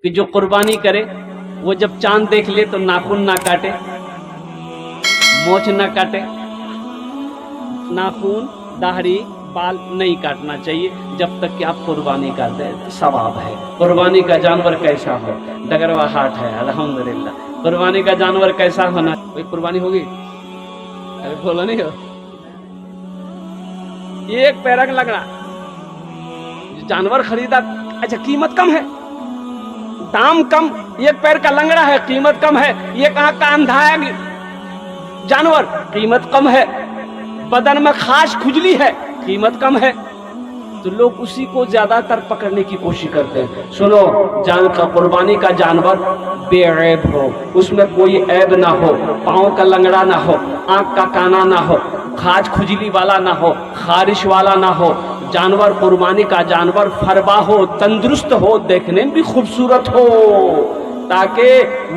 کہ جو قربانی کرے وہ جب چاند دیکھ لے تو ناخن نہ کاٹے، مونچھ نہ کاٹے، ناخن داڑھی بال نہیں کاٹنا چاہیے جب تک کہ آپ قربانی کر دیں، ثواب ہے۔ قربانی کا جانور کیسا ہو، ڈگروا ہاٹ ہے الحمدللہ۔ قربانی کا جانور کیسا ہونا، کوئی قربانی ہوگی؟ ارے بولو نہیں ہو، ایک پیرک لگڑا جانور خریدا، اچھا قیمت کم ہے، دام کم، ایک پیر کا لنگڑا ہے قیمت کم ہے، ایک آنکھ کا اندھا ہے جانور قیمت کم ہے، بدن میں خاص کھجلی ہے قیمت کم ہے، تو لوگ اسی کو زیادہ تر پکڑنے کی کوشش کرتے ہیں۔ سنو، جان کا قربانی کا جانور بے عیب ہو، اس میں کوئی عیب نہ ہو، پاؤں کا لنگڑا نہ ہو، آنکھ کا کانا نہ ہو، خاص کھجلی والا نہ ہو، خارش والا نہ ہو، جانور قربانی کا جانور فربا ہو، تندرست ہو، دیکھنے میں بھی خوبصورت ہو، تاکہ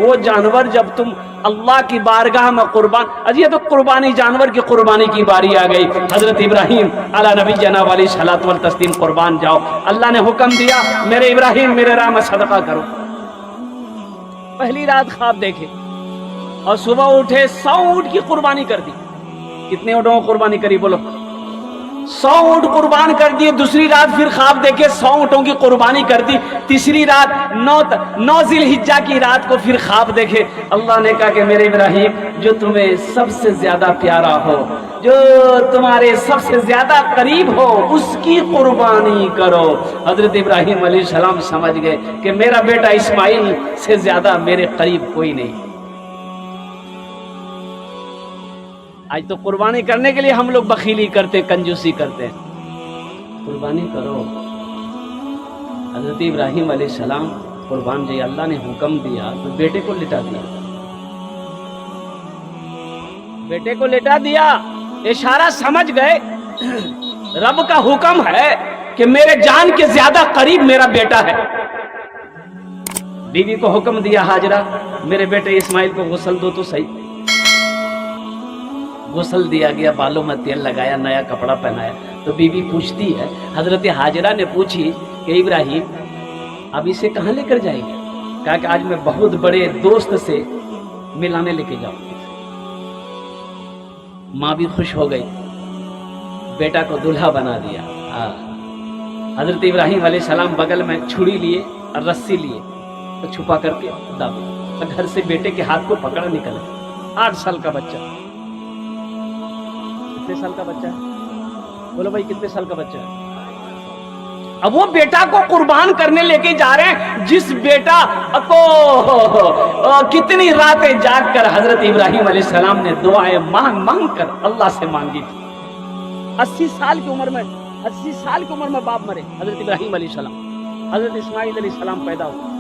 وہ جانور جب تم اللہ کی بارگاہ میں قربان، یہ تو قربانی جانور کی قربانی کی باری آ گئی۔ حضرت ابراہیم علی نبی جناب علیہ الصلوۃ والتسلیم قربان جاؤ، اللہ نے حکم دیا میرے ابراہیم میرے راہ میں صدقہ کرو۔ پہلی رات خواب دیکھے اور صبح اٹھے 100 اونٹ کی قربانی کر دی۔ کتنے اونٹوں کی قربانی کری بولو؟ 100 اونٹ قربان کر دیے۔ دوسری رات پھر خواب دیکھے 100 اونٹوں کی قربانی کر دی۔ تیسری رات 9 ذی الحجہ کی رات کو پھر خواب دیکھے، اللہ نے کہا کہ میرے ابراہیم جو تمہیں سب سے زیادہ پیارا ہو، جو تمہارے سب سے زیادہ قریب ہو، اس کی قربانی کرو۔ حضرت ابراہیم علیہ السلام سمجھ گئے کہ میرا بیٹا اسماعیل سے زیادہ میرے قریب کوئی نہیں۔ آج تو قربانی کرنے کے لیے ہم لوگ بخیلی کرتے، کنجوسی کرتے ہیں۔ قربانی کرو۔ حضرت ابراہیم علیہ السلام قربان جی اللہ نے حکم دیا تو بیٹے کو لٹا دیا، بیٹے کو لٹا دیا۔ اشارہ سمجھ گئے رب کا حکم ہے کہ میرے جان کے زیادہ قریب میرا بیٹا ہے۔ بیوی کو حکم دیا ہاجرہ میرے بیٹے اسماعیل کو غسل دو تو صحیح۔ غسل دیا گیا، بالوں میں تیل لگایا، نیا کپڑا پہنایا، تو بیوی پوچھتی ہے، حضرت ہاجرہ نے پوچھی کہ ابراہیم اب اسے کہاں لے کر جائیں گے؟ کہا کہ آج میں بہت بڑے دوست سے ملانے لے کے جاؤں گی۔ ماں بھی خوش ہو گئی، بیٹا کو دلہا بنا دیا۔ حضرت ابراہیم علیہ السلام بغل میں چھری لیے اور رسی لیے تو چھپا کر کے دابے، گھر سے بیٹے کے ہاتھ کو پکڑا نکلے۔ 8 سال کا بچہ، کتنے سال کا بچہ ہے بولو بھائی، کتنے سال کا بچہ ہے؟ اب وہ بیٹا کو قربان کرنے لے کے جا رہے ہیں، جس بیٹا کو کتنی راتیں جاگ کر حضرت ابراہیم علیہ السلام نے دعائیں مانگ مانگ کر اللہ سے مانگی تھی۔ 80 سال کی عمر میں باپ مرے، حضرت ابراہیم علیہ السلام، حضرت اسماعیل علیہ السلام پیدا ہوئے۔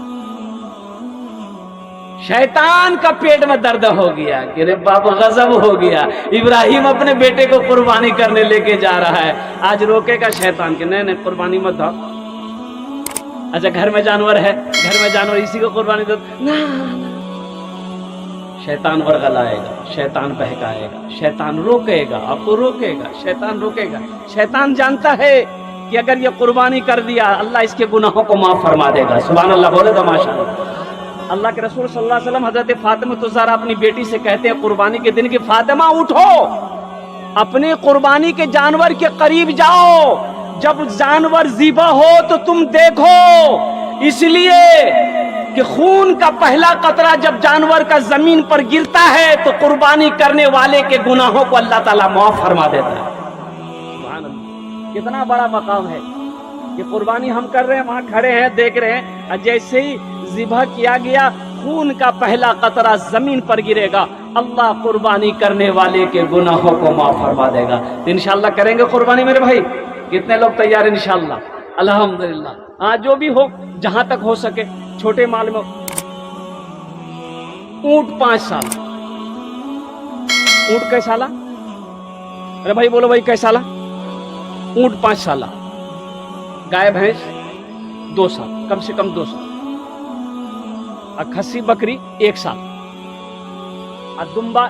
شیطان کا پیٹ میں درد ہو گیا کہ رے باپ غضب ہو گیا، ابراہیم اپنے بیٹے کو قربانی کرنے لے کے جا رہا ہے۔ آج روکے گا شیطان کہ نہیں قربانی مت دو، اچھا گھر میں جانور ہے، گھر میں جانور اسی کو قربانی دو، شیطان ورغلائے گا، شیطان بہکائے گا، شیطان روکے گا، آپ کو روکے گا، شیطان روکے گا۔ شیطان جانتا ہے کہ اگر یہ قربانی کر دیا اللہ اس کے گناہوں کو معاف فرما دے گا۔ سبحان اللہ بولے تو ماشاءاللہ۔ اللہ کے رسول صلی اللہ علیہ وسلم حضرت فاطمہ الزہرا اپنی بیٹی سے کہتے ہیں قربانی کے دن کہ فاطمہ اٹھو، اپنی قربانی کے جانور کے قریب جاؤ، جب جانور ذبح ہو تو تم دیکھو، اس لیے کہ خون کا پہلا قطرہ جب جانور کا زمین پر گرتا ہے تو قربانی کرنے والے کے گناہوں کو اللہ تعالیٰ معاف فرما دیتا ہے۔ سبحان اللہ، کتنا بڑا مقام ہے کہ قربانی ہم کر رہے ہیں، وہاں کھڑے ہیں دیکھ رہے ہیں، اور جیسے ہی ذبح کیا گیا خون کا پہلا قطرہ زمین پر گرے گا، اللہ قربانی کرنے والے کے گناہوں کو معاف فرما دے گا۔ تو انشاءاللہ کریں گے قربانی میرے بھائی؟ کتنے لوگ تیار ہیں انشاءاللہ؟ الحمدللہ۔ ہاں جو بھی ہو، جہاں تک ہو سکے چھوٹے مال میں اونٹ 5 سال، اونٹ کئی سالہ؟ ارے بھائی بولو بھائی کئی سالہ؟ اونٹ 5 سالہ، گائے بھینس 2 سال، کم سے کم 2 سال، اور کھسی بکری 1 سال، اور دمبا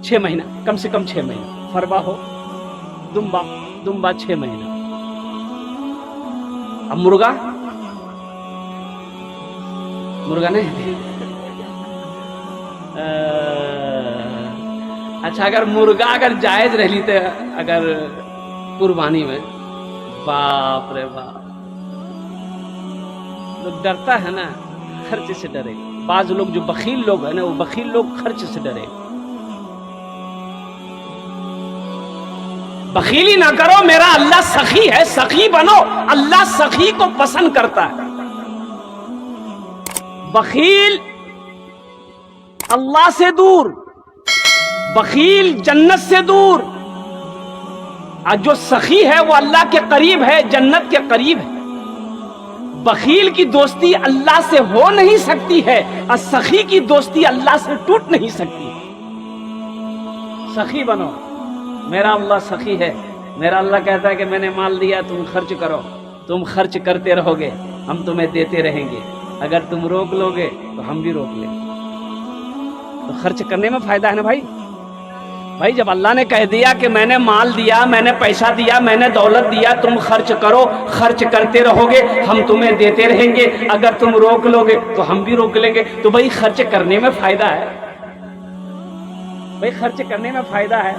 6 مہینہ، کم سے کم 6 مہینہ، فربا ہو دمبا 6 مہینہ، اب مرغا मुर्गा नहीं। अच्छा, अगर मुर्गा अगर जायज रह ली तो अगर कुर्बानी में, बाप रे बाप, लोग डरता है ना, खर्च से डरे। बाज लोग जो बखील लोग है ना, वो बखील लोग खर्च से डरे। बखीली ना करो, मेरा अल्लाह सखी है, सखी बनो। अल्लाह सखी को पसंद करता है। बखील अल्लाह से दूर, बखील जन्नत से दूर, और जो सखी है वो अल्लाह के करीब है, जन्नत के करीब है। बखील की दोस्ती अल्लाह से हो नहीं सकती है, और सखी की दोस्ती अल्लाह से टूट नहीं सकती। सखी बनो, मेरा अल्लाह सखी है। मेरा अल्लाह कहता है कि मैंने माल दिया, तुम खर्च करो, तुम खर्च करते रहोगे, हम तुम्हें देते रहेंगे। अगर तुम रोक लोगे तो हम भी रोक लेंगे। तो खर्च करने में फायदा है ना भाई। भाई जब अल्लाह ने कह दिया कि मैंने माल दिया, मैंने पैसा दिया, मैंने दौलत दिया, तुम खर्च करो, खर्च करते रहोगे, हम तुम्हें देते रहेंगे। अगर तुम रोक लोगे तो हम भी रोक लेंगे। तो भाई खर्च करने में फायदा है, भाई खर्च करने में फायदा है,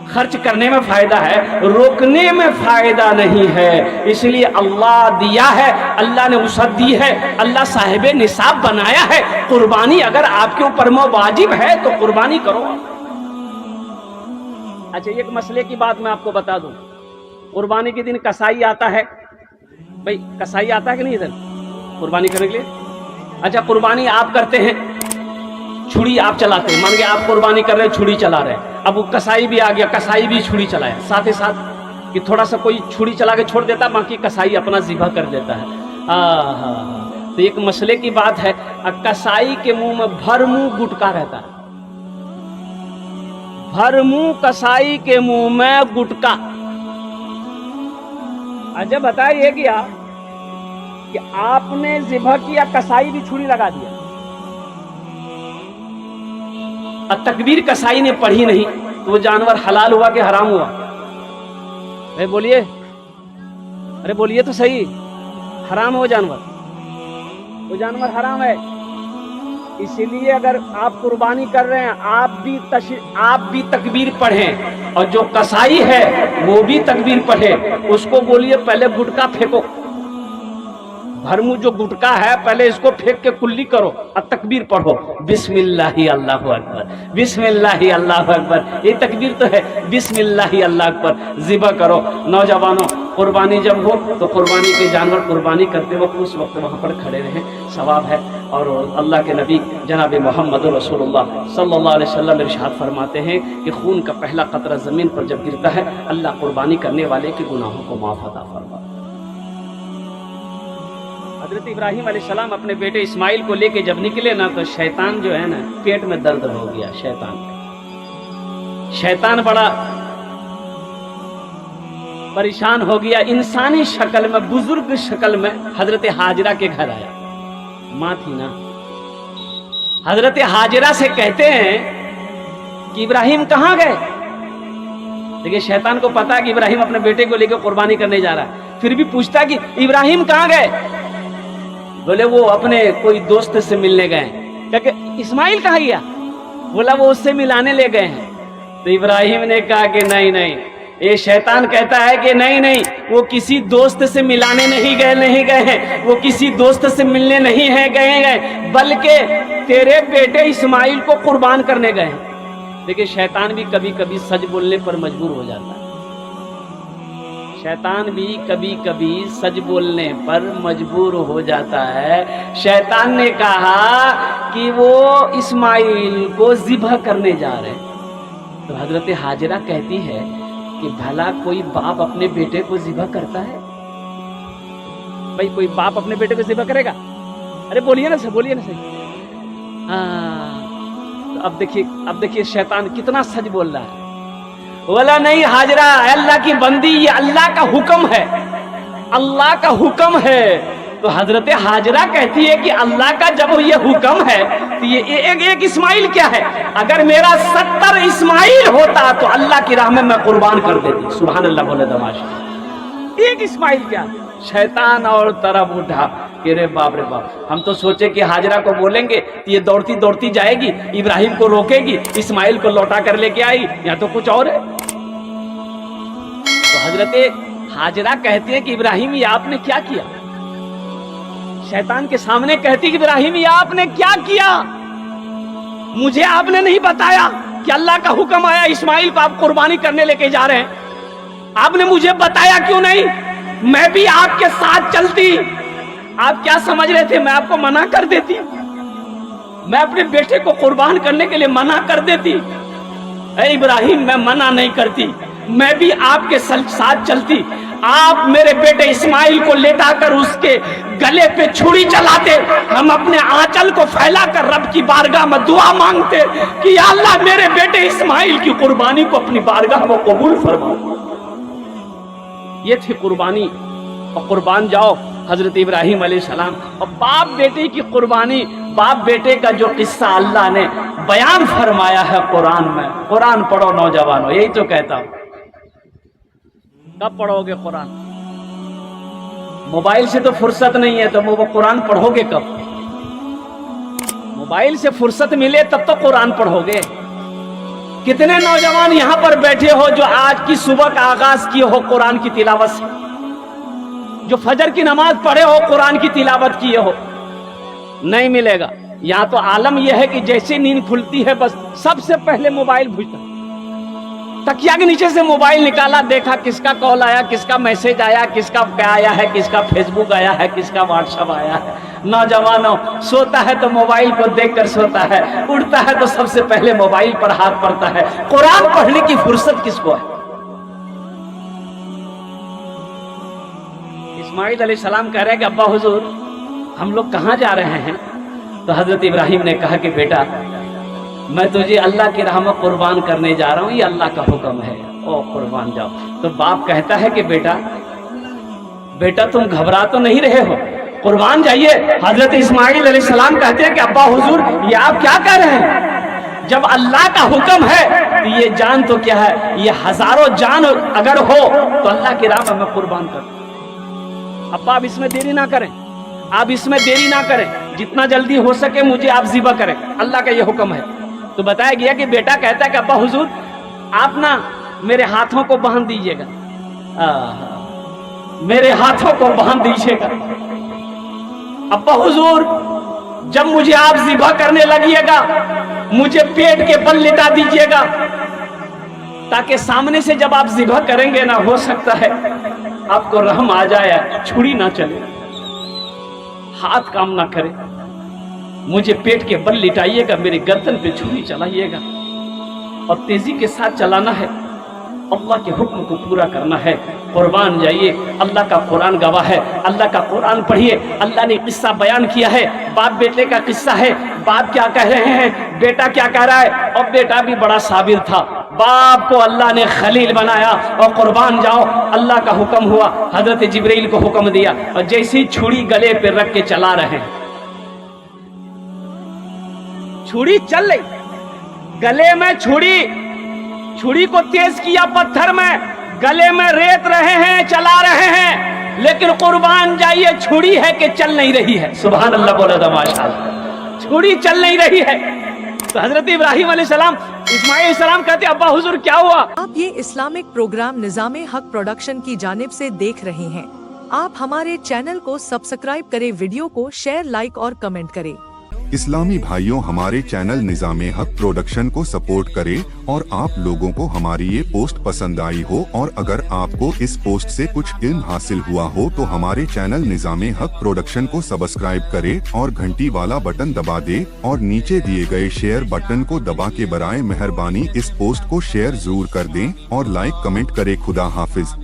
खर्च करने में फायदा है, रोकने में फायदा नहीं है। इसलिए अल्लाह दिया है, अल्लाह ने वसअत दी है, अल्लाह साहिब निसाब बनाया है। कुर्बानी अगर आपके ऊपर वाजिब है तो कुर्बानी करो। अच्छा, एक मसले की बात मैं आपको बता दूं। कुर्बानी के दिन कसाई आता है, भाई कसाई आता है कि नहीं इधर कुर्बानी करने के लिए? अच्छा, कुर्बानी आप करते हैं, छुरी आप चलाते हैं, मान के आप कुर्बानी कर रहे हैं, छुरी चला रहे हैं। अब वो कसाई भी आ गया, कसाई भी छुरी चलाया, साथ ही साथ कि थोड़ा सा कोई छुरी चला के छोड़ देता, बाकी कसाई अपना ज़िबा कर देता है। तो एक मसले की बात है, कसाई के मुंह में भर मुंह गुटका रहता है, भर मुंह कसाई के मुंह में गुटका। अच्छा बताइए क्या कि आपने ज़िबा किया, कसाई भी छुरी लगा दिया, और तकबीर कसाई ने पढ़ी नहीं, तो वो जानवर हलाल हुआ कि हराम हुआ? अरे बोलिए, अरे बोलिए तो सही, हराम हो जानवर, वो जानवर हराम है। इसीलिए अगर आप कुर्बानी कर रहे हैं, आप भी तकबीर पढ़ें, और जो कसाई है वो भी तकबीर पढ़े। उसको बोलिए पहले गुटका फेंको, भरमू जो गुटका है पहले इसको फेंक के कुल्ली करो और तकबीर पढ़ो, बिस्मिल्लाहि अल्लाहु अकबर, बिस्मिल्लाहि अल्लाहु अकबर। ये तकबीर तो है, बिस्मिल्लाहि अल्लाहु अकबर। ज़िबा करो। नौजवानों, कुर्बानी जब हो तो कुर्बानी के जानवर कुर्बानी करते वक्त उस वक्त वहाँ पर खड़े रहें, सवाब है। और अल्लाह के नबी जनाब मोहम्मद रसूलुल्लाह सल्लल्लाहु अलैहि वसल्लम इरशाद फरमाते हैं कि खून का पहला कतरा ज़मीन पर जब गिरता है, अल्लाह कुर्बानी करने वाले के गुनाहों को माफ़ अता फरमाता है। हज़रत इब्राहीम अलैहिस्सलाम अपने बेटे इस्माइल को लेके जब निकले ना, तो शैतान जो है ना, पेट में दर्द हो गया। शैतान बड़ा परेशान हो गया। इंसानी शक्ल में, बुजुर्ग शक्ल में हजरत हाजरा के घर आया, माँ थी ना। हजरत हाजरा से कहते हैं कि इब्राहिम कहाँ गए? देखिए, शैतान को पता है कि इब्राहिम अपने बेटे को लेकर कुर्बानी करने जा रहा है, फिर भी पूछता कि इब्राहिम कहाँ गए? बोले वो अपने कोई दोस्त से मिलने गए। क्योंकि इस्माइल कहाँ गया? बोला वो उससे मिलाने ले गए हैं। तो इब्राहिम ने कहा कि नहीं नहीं, ये शैतान कहता है कि नहीं नहीं, वो किसी दोस्त से मिलाने नहीं गए हैं, वो किसी दोस्त से मिलने नहीं है गए, बल्कि तेरे बेटे इस्माइल को कुर्बान करने गए हैं। देखिए, शैतान भी कभी कभी सच बोलने पर मजबूर हो जाता है। शैतान भी कभी कभी सच बोलने पर मजबूर हो जाता है। शैतान ने कहा कि वो इस्माइल को ज़िबह करने जा रहे हैं। तो हजरत हाजरा कहती है कि भला कोई बाप अपने बेटे को ज़िबह करता है? भाई कोई बाप अपने बेटे को ज़िबह करेगा? अरे बोलिए ना सर, बोलिए ना सही। हाँ, तो अब देखिए शैतान कितना सच बोल रहा है। बोला नहीं हाजरा, अल्लाह की बंदी, ये अल्लाह का हुक्म है, अल्लाह का हुक्म है। तो हजरत हाजरा कहती है कि अल्लाह का जब ये हुक्म है तो ये एक इस्माइल क्या है? अगर मेरा 70 इस्माइल होता तो अल्लाह की राह में मैं कुर्बान कर देती। सुभान अल्लाह बोले दमाश, एक इस्माइल क्या? शैतान और तरफ उठा, कि रे बाप, हम तो सोचे कि हाजरा को बोलेंगे तो ये दौड़ती दौड़ती जाएगी, इब्राहिम को रोकेगी, इस्माइल को लौटा कर लेके आई, या तो कुछ और है। तो हजरत हाजरा कहती है कि इब्राहिम ये आपने क्या किया। शैतान के सामने कहती कि इब्राहिम ये आपने क्या किया, मुझे आपने नहीं बताया कि अल्लाह का हुक्म आया इस्माइल को आप कुर्बानी करने लेके जा रहे हैं, आपने मुझे बताया क्यों नहीं, मैं भी आपके साथ चलती। आप क्या समझ रहे थे मैं आपको मना कर देती, मैं अपने बेटे को कुर्बान करने के लिए मना कर देती। ऐ इब्राहिम मैं मना नहीं करती, मैं भी आपके साथ चलती। आप मेरे बेटे इस्माइल को लेटाकर उसके गले पे छुरी चलाते, हम अपने आंचल को फैलाकर रब की बारगाह में दुआ मांगते कि या अल्लाह मेरे बेटे इस्माइल की कुर्बानी को अपनी बारगाह में कबूल फरमा। ये थी कुर्बानी। और कुर्बान जाओ हजरत इब्राहिम अलैहिस्सलाम और बाप बेटे की कुर्बानी, बाप बेटे का जो किस्सा अल्लाह ने बयान फरमाया है कुरान में। कुरान पढ़ो नौजवानों, यही तो कहता हूं। कब पढ़ोगे कुरान? मोबाइल से तो फुर्सत नहीं है तो वो कुरान पढ़ोगे कब? मोबाइल से फुर्सत मिले तब तो कुरान पढ़ोगे। कितने नौजवान यहां पर बैठे हो जो आज की सुबह का आगाज किए हो कुरान की तिलावत से, जो फजर की नमाज पढ़े हो कुरान की तिलावत किए हो? नहीं मिलेगा। यहाँ तो आलम यह है कि जैसे नींद खुलती है बस सबसे पहले मोबाइल भूजता, तकिया के नीचे से मोबाइल निकाला, देखा किसका कॉल आया, किसका मैसेज आया, किसका क्या आया है, किसका फेसबुक आया है, किसका व्हाट्सएप आया है। नौजवानों सोता है तो मोबाइल को देखकर सोता है, उठता है तो सबसे पहले मोबाइल पर हाथ पड़ता है। कुरान पढ़ने की फुर्सत किसको है? इस्माइल अलैहिस्सलाम कह रहे हैं कि अब्बा हुजूर हम लोग कहाँ जा रहे हैं? तो हजरत इब्राहिम ने कहा कि बेटा मैं तुझे अल्लाह की राह में कुर्बान करने जा रहा हूँ, ये अल्लाह का हुक्म है, ओ कुर्बान जाओ। तो बाप कहता है कि बेटा तुम घबरा तो नहीं रहे हो, कुर्बान जाइए। हजरत इस्माइल अलैहिस्सलाम कहते हैं कि अब्बा हुजूर ये आप क्या कह रहे हैं? जब अल्लाह का हुक्म है तो ये जान तो क्या है, ये हजारों जान अगर हो तो अल्लाह की राह में मैं कुर्बान करूँ। अब्बा आप इसमें देरी ना करें, आप इसमें देरी ना करें, जितना जल्दी हो सके मुझे आप ज़िबा करें, अल्लाह का ये हुक्म है। तो बताया गया कि बेटा कहता है कि अब्बा हुजूर आप ना मेरे हाथों को बांध दीजिएगा, मेरे हाथों को बांध दीजिएगा। अब्बा हुजूर जब मुझे आप ज़िबा करने लगिएगा मुझे पेट के बल लिटा दीजिएगा, ताकि सामने से जब आप ज़िबा करेंगे ना हो सकता है आपको रहम आ जाए, छुरी ना चले, हाथ काम ना करे, मुझे पेट के बल लिटाइएगा, मेरे गर्दन पे छुरी चलाइएगा और तेजी के साथ चलाना है, अल्लाह के हुक्म को पूरा करना है। कुर्बान जाइए, अल्लाह का कुरान गवाह है, अल्लाह का कुरान पढ़िए। अल्लाह ने किस्सा बयान किया है, बाप बेटे का किस्सा है। बाप क्या कह रहे हैं, बेटा क्या कह रहा है, और बेटा भी बड़ा साबिर था। बाप को अल्लाह ने खलील बनाया और कुर्बान जाओ, अल्लाह का हुक्म हुआ, हजरत जिब्रील को हुक्म दिया और जैसी छुरी गले पे रख के चला रहे हैं, छुरी चल रही, गले में छुरी को तेज किया पत्थर में, गले में रेत रहे हैं, चला रहे हैं, लेकिन कुर्बान जाइए छुरी है कि चल नहीं रही है। सुभान अल्लाह बोला था माशाअल्लाह, छुरी चल नहीं रही है। तो हजरत इब्राहिम अलैहिस्सलाम, इस्माइल अलैहिस्सलाम कहते अब्बा हुजूर क्या हुआ? आप ये इस्लामिक प्रोग्राम निज़ामे हक प्रोडक्शन की जानिब से देख रहे हैं। आप हमारे चैनल को सब्सक्राइब करें, वीडियो को शेयर, लाइक और कमेंट करें। इस्लामी भाइयों हमारे चैनल निज़ामे हक प्रोडक्शन को सपोर्ट करें और आप लोगों को हमारी ये पोस्ट पसंद आई हो और अगर आपको इस पोस्ट से कुछ इल्म हासिल हुआ हो तो हमारे चैनल निज़ामे हक प्रोडक्शन को सब्सक्राइब करें और घंटी वाला बटन दबा दें और नीचे दिए गए शेयर बटन को दबा के बराए मेहरबानी इस पोस्ट को शेयर जरूर कर दें और लाइक कमेंट करें। खुदा हाफिज।